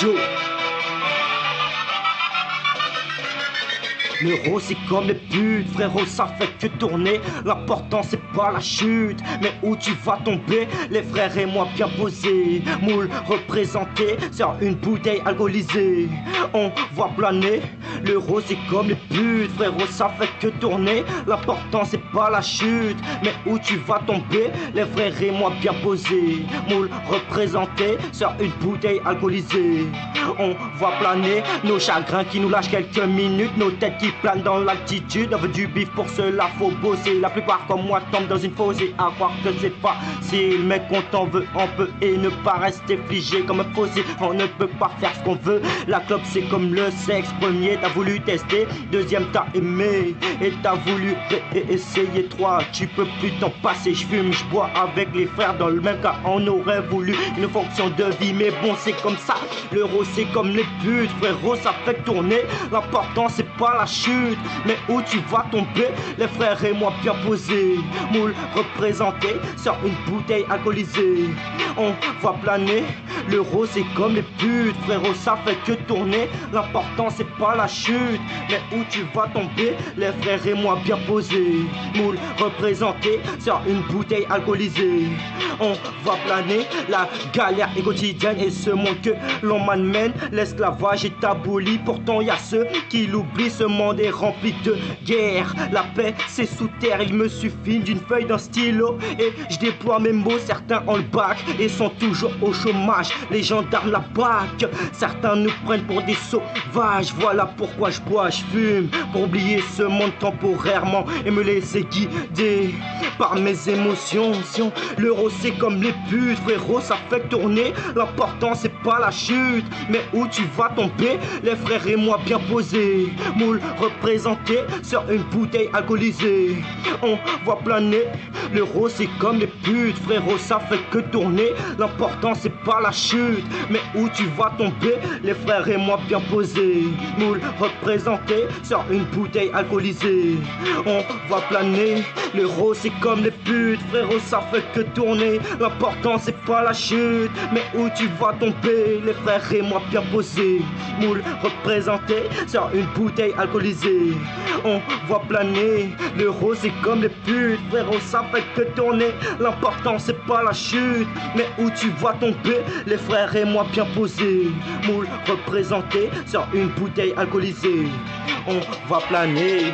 chaud. L'euro c'est comme les putes, frérot ça fait que tourner. L'important c'est pas la chute, mais où tu vas tomber. Les frères et moi bien posés, moule représenté sur une bouteille alcoolisée. On voit planer, l'euro c'est comme les putes, frérot ça fait que tourner. L'important c'est pas la chute, mais où tu vas tomber. Les frères et moi bien posés, moule représenté sur une bouteille alcoolisée. On voit planer nos chagrins qui nous lâchent quelques minutes, nos têtes qui planent dans l'altitude. On veut du bif, pour cela faut bosser. La plupart comme moi tombent dans une fosse et à croire que c'est facile. Mais quand on veut, on peut, et ne pas rester figé comme un fossile. On ne peut pas faire ce qu'on veut. La clope c'est comme le sexe. Premier t'as voulu tester, deuxième t'as aimé et t'as voulu essayer. Trois tu peux plus t'en passer. Je fume, je bois avec les frères. Dans le même cas on aurait voulu une fonction de vie, mais bon c'est comme ça. L'euro c'est comme les putes, frérot ça fait tourner. L'important c'est pas la chute, mais où tu vas tomber. Les frères et moi bien posés, moule représenté sur une bouteille alcoolisée. On va planer, l'euro c'est comme les putes, frérot ça fait que tourner. L'important c'est pas la chute, mais où tu vas tomber. Les frères et moi bien posés, moule représenté sur une bouteille alcoolisée. On va planer, la galère est quotidienne et ce monde que l'on malmène. L'esclavage est aboli, pourtant y a ceux qui l'oublient. Ce monde est rempli de guerre, la paix c'est sous terre. Il me suffit d'une feuille, d'un stylo et je déploie mes mots. Certains ont le bac et sont toujours au chômage. Les gendarmes la bac, certains nous prennent pour des sauvages. Voilà pourquoi je bois, je fume, pour oublier ce monde temporairement et me laisser guider par mes émotions. L'euro c'est comme les putes, frérot ça fait tourner. L'important c'est pas la chute, mais où tu vas tomber. Les frères et moi bien posés, moule représenté sur une bouteille alcoolisée. On voit planer, l'euro c'est comme les putes, frérot ça fait que tourner. L'important c'est pas la chute, mais où tu vas tomber. Les frères et moi bien posés, moule représenté sur une bouteille alcoolisée. On voit planer, l'euro c'est comme les putes, frérot ça fait que tourner. L'important c'est pas la chute, mais où tu vas tomber. Les frères et moi bien posés, moule représenté sur une bouteille alcoolisée. On voit planer, l'euro c'est comme les putes, frérot ça fait que tourner. L'important c'est pas la chute, mais où tu vas tomber. Les frères et moi bien posés, moule représenté sur une bouteille alcoolisée. On va planer.